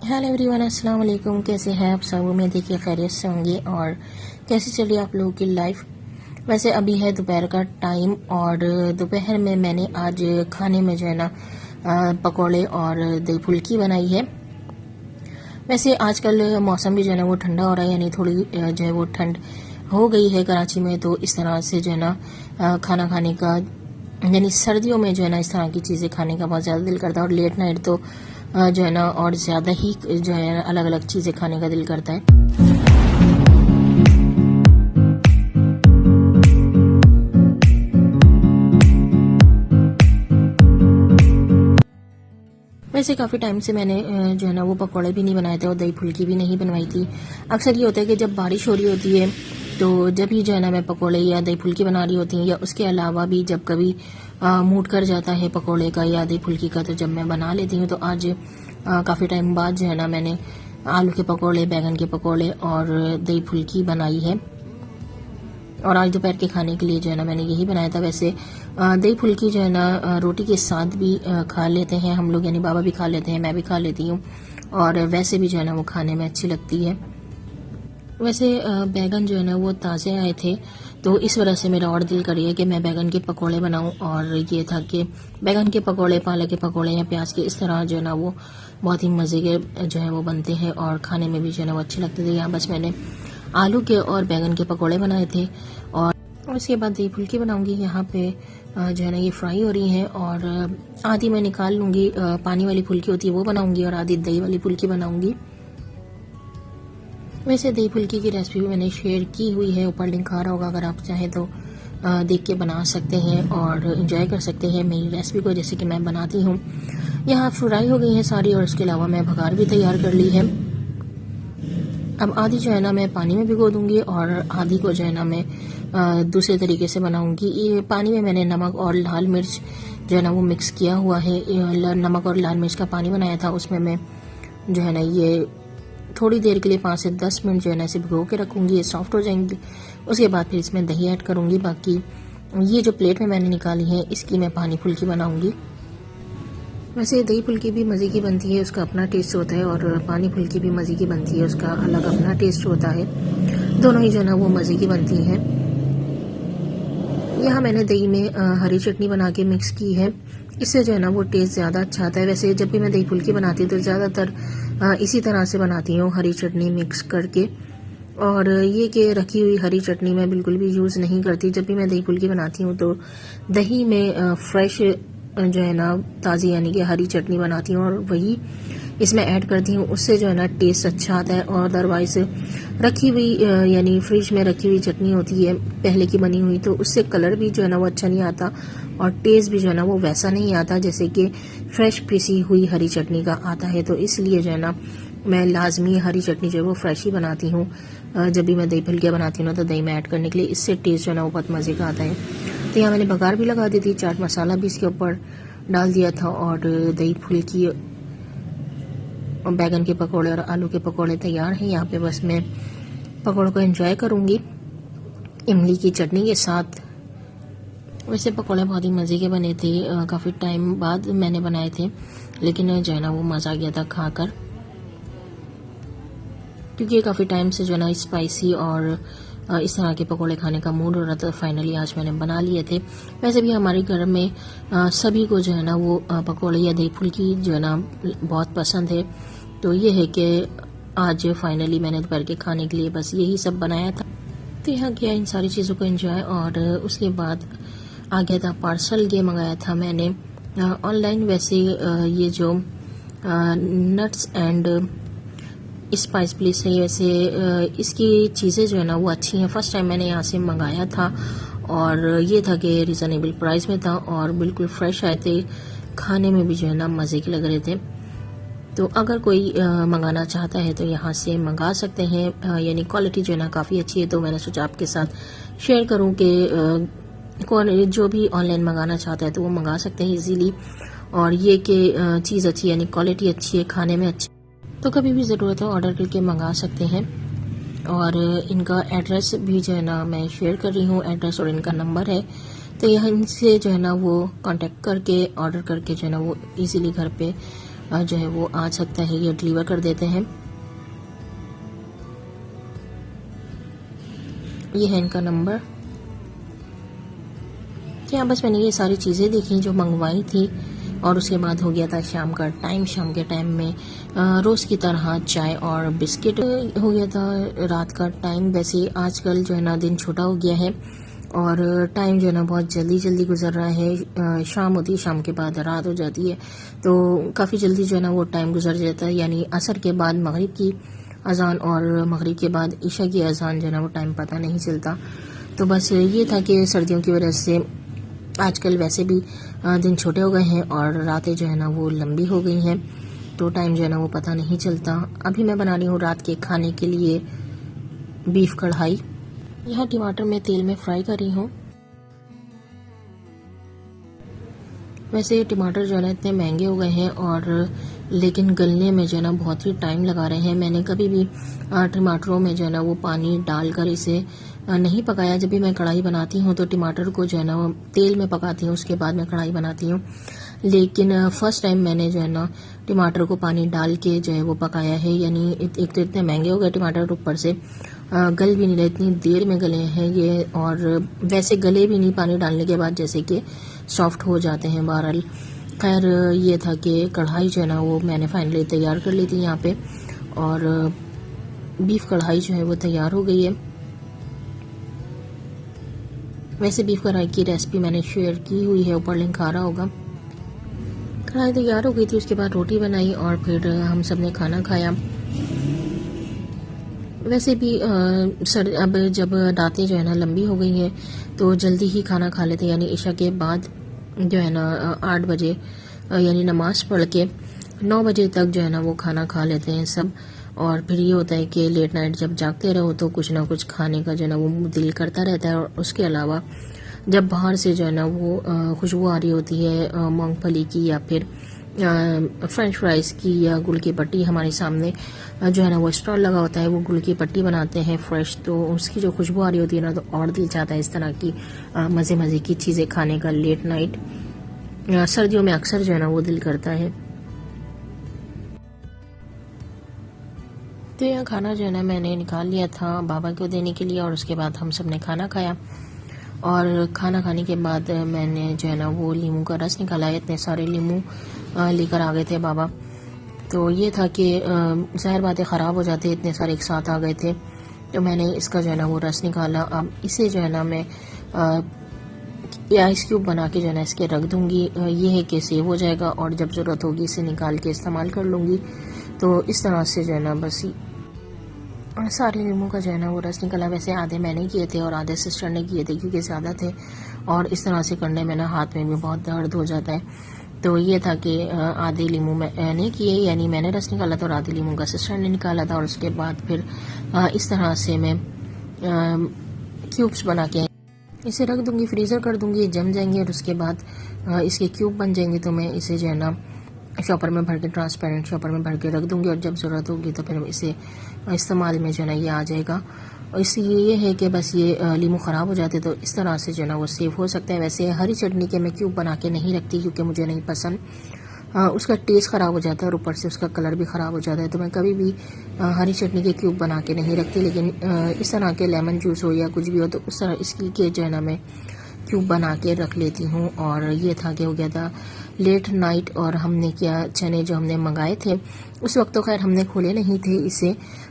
Hello everyone, अस्सलाम वालेकुम। कैसे हैं आप सब? उम्मीद है कि खैरियत से होंगे। और कैसी चल रही है आप लोगों की लाइफ? वैसे अभी है दोपहर का टाइम और दोपहर में मैंने आज खाने में जो है ना पकोड़े और दही फुल्की बनाई है। वैसे आजकल मौसम भी जो है ना वो ठंडा हो रहा है, यानी थोड़ी जो है वो ठंड हो गई है कराची में। तो इस तरह से जो है ना खाना खाने का, यानी सर्दियों में जो है ना इस तरह की चीज़ें खाने का बहुत ज़्यादा दिल करता है। और लेट नाइट तो जो है ना और ज़्यादा ही जो है अलग अलग चीज़ें खाने का दिल करता है। वैसे काफ़ी टाइम से मैंने जो है ना वो पकौड़े भी नहीं बनाए थे और दही फुल्की भी नहीं बनवाई थी। अक्सर ये होता है कि जब बारिश हो रही होती है तो जब ही जो है ना मैं पकौड़े या दही फुल्की बना रही होती हूँ, या उसके अलावा भी जब कभी मूड कर जाता है पकौड़े का या दही फुल्की का, तो जब मैं बना लेती हूँ। तो आज काफ़ी टाइम बाद जो है ना मैंने आलू के पकौड़े, बैगन के पकौड़े और दही फुल्की बनाई है। और आज दोपहर के खाने के लिए जो है ना मैंने यही बनाया था। वैसे दही फुल्की जो है ना रोटी के साथ भी खा लेते हैं हम लोग, यानी बाबा भी खा लेते हैं, मैं भी खा लेती हूँ। और वैसे भी जो है ना वो खाने में अच्छी लगती है। वैसे बैगन जो है ना वो ताज़े आए थे, तो इस वजह से मेरा और दिल करिए कि मैं बैगन के पकोड़े बनाऊं। और ये था कि बैगन के पकोड़े, पालक के पकोड़े या प्याज के, इस तरह जो है ना वो बहुत ही मज़े के जो है वो बनते हैं और खाने में भी जो है ना वो अच्छे लगते थे। यहाँ बस मैंने आलू के और बैगन के पकोड़े बनाए थे और उसके बाद दही फुल्की बनाऊंगी। यहाँ पे जो है ना ये फ्राई हो रही है और आधी मैं निकाल लूँगी, पानी वाली फुल्की होती है वो बनाऊंगी और आधी दही वाली फुल्की बनाऊंगी। वैसे दही फुल्की की रेसिपी भी मैंने शेयर की हुई है, ऊपर लिंक आ रहा होगा, अगर आप चाहें तो देख के बना सकते हैं और इंजॉय कर सकते हैं मेरी रेसिपी को जैसे कि मैं बनाती हूँ। यहाँ फ्राई हो गई है सारी और इसके अलावा मैं भगार भी तैयार कर ली है। अब आधी जो है ना मैं पानी में भिगो दूंगी और आधी को जो है ना मैं दूसरे तरीके से बनाऊंगी। ये पानी में मैंने नमक और लाल मिर्च जो है ना वो मिक्स किया हुआ है। नमक और लाल मिर्च का पानी बनाया था, उसमें मैं जो है ना ये थोड़ी देर के लिए 5 से 10 मिनट जो है ना इसे भिगो के रखूंगी, ये सॉफ्ट हो जाएंगी। उसके बाद फिर इसमें दही ऐड करूंगी। बाकी ये जो प्लेट में मैंने निकाली है इसकी मैं पानी फुल्की बनाऊंगी। वैसे दही फुल्की भी मज़े की बनती है, उसका अपना टेस्ट होता है, और पानी फुल्की भी मज़े की बनती है, उसका अलग अपना टेस्ट होता है। दोनों ही जो है ना वो मज़े की बनती हैं। यहाँ मैंने दही में हरी चटनी बना के मिक्स की है, इससे जो है ना वो टेस्ट ज़्यादा अच्छा आता है। वैसे जब भी मैं दही फुल्की बनाती हूँ तो ज़्यादातर इसी तरह से बनाती हूँ, हरी चटनी मिक्स करके। और ये कि रखी हुई हरी चटनी मैं बिल्कुल भी यूज़ नहीं करती। जब भी मैं दही फुल्की बनाती हूँ तो दही में फ्रेश जो है ना ताज़ी यानी कि हरी चटनी बनाती हूँ और वही इसमें ऐड करती हूँ, उससे जो है ना टेस्ट अच्छा आता है। और अदरवाइज रखी हुई यानी फ्रिज में रखी हुई चटनी होती है पहले की बनी हुई, तो उससे कलर भी जो है ना वो अच्छा नहीं आता और टेस्ट भी जो है ना वो वैसा नहीं आता जैसे कि फ्रेश पीसी हुई हरी चटनी का आता है। तो इसलिए जो है ना मैं लाजमी हरी चटनी जो है वो फ्रेश ही बनाती हूँ। जब भी मैं दही फुल्कियाँ बनाती हूँ ना तो दही में ऐड करने के लिए, इससे टेस्ट जो है ना वो बहुत मज़े का आता है। तो यहाँ मैंने बघार भी लगा दी थी, चाट मसाला भी इसके ऊपर डाल दिया था और दही फुल्की और बैगन के पकोड़े और आलू के पकोड़े तैयार हैं। यहाँ पे बस मैं पकोड़ों को एंजॉय करूँगी इमली की चटनी के साथ। वैसे पकोड़े बहुत ही मज़े के बने थे, काफ़ी टाइम बाद मैंने बनाए थे, लेकिन जो है ना वो मज़ा आ गया था खाकर, क्योंकि काफ़ी टाइम से जो है ना स्पाइसी और इस तरह के पकोड़े खाने का मूड हो रहा था। फाइनली आज मैंने बना लिए थे। वैसे भी हमारे घर में सभी को जो है ना वो पकोड़े या दही फुल्की जो है ना बहुत पसंद है। तो ये है कि आज फाइनली मैंने दोपहर के खाने के लिए बस यही सब बनाया था। तो यहाँ किया इन सारी चीज़ों को एंजॉय, और उसके बाद आ गया था पार्सल। ये मंगाया था मैंने ऑनलाइन। वैसे ये जो नट्स एंड स्पाइस प्लेस है, वैसे इसकी चीज़ें जो है ना वो अच्छी हैं। फर्स्ट टाइम मैंने यहाँ से मंगाया था और ये था कि रिजनेबल प्राइस में था और बिल्कुल फ्रेश आए थे, खाने में भी जो है ना मज़े के लग रहे थे। तो अगर कोई मंगाना चाहता है तो यहाँ से मंगा सकते हैं, यानी क्वालिटी जो है ना काफ़ी अच्छी है। तो मैंने सोचा आपके साथ शेयर करूँ कि जो भी ऑनलाइन मंगाना चाहता है तो वो मंगा सकते हैं इजीली। और ये कि चीज़ अच्छी यानी क्वालिटी अच्छी है, खाने में अच्छी, तो कभी भी ज़रूरत हो ऑर्डर करके मंगा सकते हैं। और इनका एड्रेस भी जो है ना मैं शेयर कर रही हूँ, एड्रेस और इनका नंबर है। तो यहाँ इनसे जो है ना वो कांटेक्ट करके ऑर्डर करके जो है ना वो इजीली घर पे जो है वो आ सकता है, ये डिलीवर कर देते हैं। ये है इनका नंबर। क्या बस मैंने ये सारी चीज़ें देखी जो मंगवाई थी, और उसके बाद हो गया था शाम का टाइम। शाम के टाइम में रोज़ की तरह चाय और बिस्किट हो गया था। रात का टाइम वैसे आजकल जो है ना दिन छोटा हो गया है और टाइम जो है ना बहुत जल्दी जल्दी गुजर रहा है। शाम होती है, शाम के बाद रात हो जाती है, तो काफ़ी जल्दी जो है ना वो टाइम गुजर जाता है। यानी असर के बाद मगरिब की अजान और मगरिब के बाद ईशा की अजान जो है ना वो टाइम पता नहीं चलता। तो बस ये था कि सर्दियों की वजह से आजकल वैसे भी दिन छोटे हो गए हैं और रातें जो है ना वो लंबी हो गई हैं, तो टाइम जो है ना वो पता नहीं चलता। अभी मैं बना रही हूँ रात के खाने के लिए बीफ कढ़ाई। यहाँ टमाटर मैं तेल में फ्राई कर रही हूँ। वैसे टमाटर जो है ना इतने महंगे हो गए हैं और लेकिन गलने में जो है ना बहुत ही टाइम लगा रहे हैं। मैंने कभी भी टमाटरों में जो है ना वो पानी डालकर इसे नहीं पकाया। जब भी मैं कढ़ाई बनाती हूँ तो टमाटर को जो है ना वो तेल में पकाती हूँ, उसके बाद मैं कढ़ाई बनाती हूँ। लेकिन फर्स्ट टाइम मैंने जो है ना टमाटर को पानी डाल के जो है वो पकाया है। यानी एक तो इतने महंगे हो गए टमाटर, ऊपर से गल भी नहीं रहे, इतनी देर में गले हैं ये। और वैसे गले भी नहीं पानी डालने के बाद, जैसे कि सॉफ्ट हो जाते हैं। बहरहाल खैर ये था कि कढ़ाई जो है ना वो मैंने फाइनली तैयार कर ली थी यहाँ पे, और बीफ कढ़ाई जो है वो तैयार हो गई है। वैसे बीफ कढ़ाई की रेसिपी मैंने शेयर की हुई है, ऊपर लिंक आ रहा होगा। कढ़ाई तैयार हो गई थी, उसके बाद रोटी बनाई और फिर हम सब ने खाना खाया। वैसे भी अब जब रातें जो है ना लंबी हो गई हैं तो जल्दी ही खाना खा लेते हैं। यानी ईशा के बाद जो है ना 8 बजे यानी नमाज पढ़ के 9 बजे तक जो है ना वो खाना खा लेते हैं सब। और फिर ये होता है कि लेट नाइट जब जागते रहो तो कुछ ना कुछ खाने का जो है ना वो दिल करता रहता है। और उसके अलावा जब बाहर से जो है ना वो खुशबू आ रही होती है मूंगफली की या फिर फ्रेंच फ्राइज़ की या गुल की पट्टी, हमारे सामने जो है ना वो स्टॉल लगा होता है, वो गुल की पट्टी बनाते हैं फ्रेश, तो उसकी जो खुशबू आ रही होती है ना तो और दिल चाहता है इस तरह की मज़े मज़े की चीज़ें खाने का। लेट नाइट सर्दियों में अक्सर जो है ना वो दिल करता है। तो यह खाना जो है ना मैंने निकाल लिया था बाबा को देने के लिए, और उसके बाद हम सब ने खाना खाया। और खाना खाने के बाद मैंने जो है ना वो लीमू का रस निकाला है। इतने सारे लीमू लेकर आ गए थे बाबा, तो ये था कि ज़ाहिर बातें ख़राब हो जाते, इतने सारे एक साथ आ गए थे। तो मैंने इसका जो है ना वो रस निकाला। अब इसे जो है ना मैं आइस क्यूब बना के जो है ना इसके रख दूँगी। ये है कि सेव हो जाएगा और जब ज़रूरत होगी इसे निकाल के इस्तेमाल कर लूँगी। तो इस तरह से जो है ना बस सारे लीमू का जो है ना वो रस निकला। वैसे आधे मैंने किए थे और आधे सिस्टर ने किए थे क्योंकि ज़्यादा थे, और इस तरह से करने में ना हाथ में भी बहुत दर्द हो जाता है। तो ये था कि आधे लीमू मैंने किए, यानी मैंने रस निकाला था और आधे लीमू का सिस्टर ने निकाला था। और उसके बाद फिर इस तरह से मैं क्यूब्स बना के इसे रख दूँगी, फ्रीज़र कर दूँगी, जम जाएंगे और उसके बाद इसके क्यूब बन जाएंगे। तो मैं इसे जो है ना शॉपर में भर के, ट्रांसपेरेंट शॉपर में भर के रख दूँगी, और जब ज़रूरत होगी तो फिर इसे इस्तेमाल में जो है ना ये आ जाएगा। और इसलिए ये है कि बस ये लीमू ख़राब हो जाते तो इस तरह से जो है ना वो सेव हो सकता है। वैसे हरी चटनी के मैं क्यूब बना के नहीं रखती क्योंकि मुझे नहीं पसंद, उसका टेस्ट ख़राब हो जाता है और ऊपर से उसका कलर भी ख़राब हो जाता है। तो मैं कभी भी हरी चटनी के क्यूब बना के नहीं रखती। लेकिन इस तरह के लेमन जूस हो या कुछ भी हो तो उस तरह इसकी के जो है ना मैं क्यूब बना के रख लेती हूँ। और ये था कि हो गया था लेट नाइट, और हमने क्या चने जो हमने मंगाए थे उस वक्त तो खैर हमने खोले नहीं थे इसे,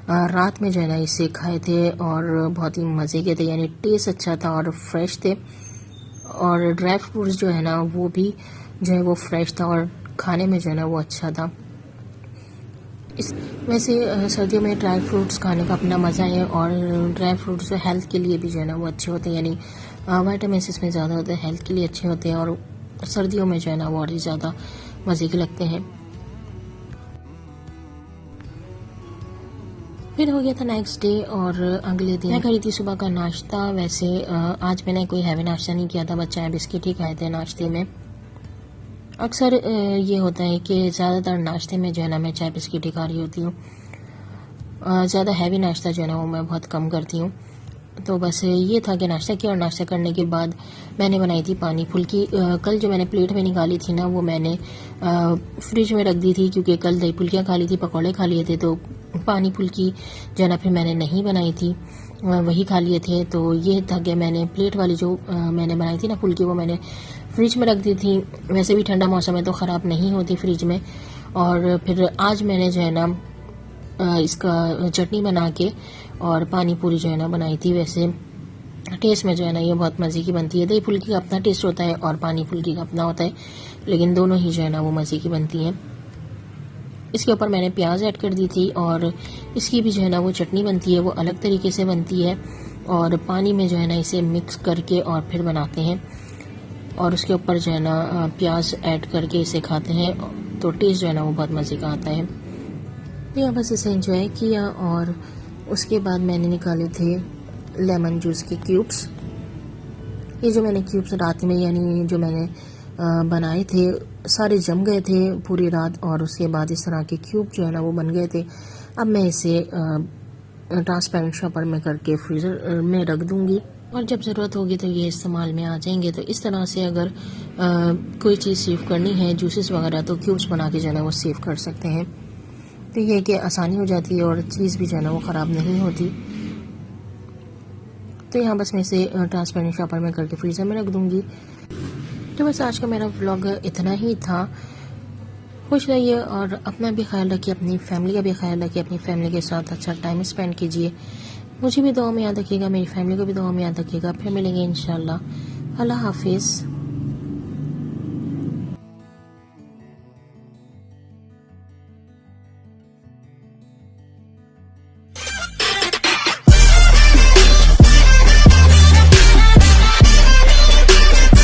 रात में जो है ना इसे खाए थे और बहुत ही मज़े के थे। यानी टेस्ट अच्छा था और फ्रेश थे, और ड्राई फ्रूट्स जो है ना वो भी जो है वो फ्रेश था और खाने में जो है ना वो अच्छा था। वैसे सर्दियों में ड्राई फ्रूट्स खाने का अपना मज़ा है, और ड्राई फ्रूट्स हेल्थ के लिए भी जो है ना वो अच्छे होते हैं। यानी विटामिन इसमें ज़्यादा होते हैं, हेल्थ के लिए अच्छे होते हैं, और सर्दियों में जो है ना वो और ही ज़्यादा मज़े के लगते हैं। फिर हो गया था नेक्स्ट डे, और अगले दिन मैं करी थी सुबह का नाश्ता। वैसे आज मैंने कोई हैवी नाश्ता नहीं किया था, बस चाय बिस्किट ही खाए थे नाश्ते में। अक्सर ये होता है कि ज़्यादातर नाश्ते में जो है ना मैं चाय बिस्किट ही खा रही होती हूँ। ज़्यादा हैवी नाश्ता जो है ना वो मैं बहुत कम करती हूँ। तो बस ये था कि नाश्ता किया और नाश्ता करने के बाद मैंने बनाई थी पानी फुल्की। कल जो मैंने प्लेट में निकाली थी ना वो मैंने फ्रिज में रख दी थी, क्योंकि कल दही फुल्कियाँ खा ली थी, पकौड़े खा लिए थे, तो पानी फुल्की जो है ना फिर मैंने नहीं बनाई थी, वही खा लिए थे। तो ये था कि मैंने प्लेट वाली जो मैंने बनाई थी ना फुल्की वो मैंने फ्रिज में रख दी थी। वैसे भी ठंडा मौसम है तो ख़राब नहीं होती फ्रिज में। और फिर आज मैंने जो है ना इसका चटनी बना के और पानी पूरी जो है ना बनाई थी। वैसे टेस्ट में जो है ना ये बहुत मज़े की बनती है। दही फुल्की का अपना टेस्ट होता है और पानी फुल्की का अपना होता है, लेकिन दोनों ही जो है ना वो मज़े की बनती हैं। इसके ऊपर मैंने प्याज ऐड कर दी थी और इसकी भी जो है ना वो चटनी बनती है, वो अलग तरीके से बनती है। और पानी में जो है ना इसे मिक्स करके और फिर बनाते हैं और उसके ऊपर जो है ना प्याज ऐड करके इसे खाते हैं, तो टेस्ट जो है ना वो बहुत मज़े का आता है। तो यहाँ बस इसे एंजॉय किया और उसके बाद मैंने निकाले थे लेमन जूस के क्यूब्स। ये जो मैंने क्यूब्स रात में यानी जो मैंने बनाए थे सारे जम गए थे पूरी रात, और उसके बाद इस तरह के क्यूब जो है ना वो बन गए थे। अब मैं इसे ट्रांसपेरेंट शॉपर में करके फ्रीज़र में रख दूँगी और जब ज़रूरत होगी तो ये इस्तेमाल में आ जाएंगे। तो इस तरह से अगर कोई चीज़ सेव करनी है, जूसेस वगैरह, तो क्यूब्स बना के जो है ना वो सेव कर सकते हैं। तो ये कि आसानी हो जाती है और चीज़ भी जो है ना वो ख़राब नहीं होती। तो यहाँ बस मैं इसे ट्रांसपेरेंट शॉपर में करके फ्रीज़र में रख दूँगी। तो बस आज का मेरा व्लॉग इतना ही था। खुश रहिए और अपना भी ख्याल रखिए, अपनी फैमिली का भी ख्याल रखिए, अपनी फैमिली के साथ अच्छा टाइम स्पेंड कीजिए। मुझे भी दुआ में याद रखिएगा, मेरी फैमिली को भी दुआ में याद रखिएगा। फिर मिलेंगे इंशाल्लाह। अल्लाह हाफिज़।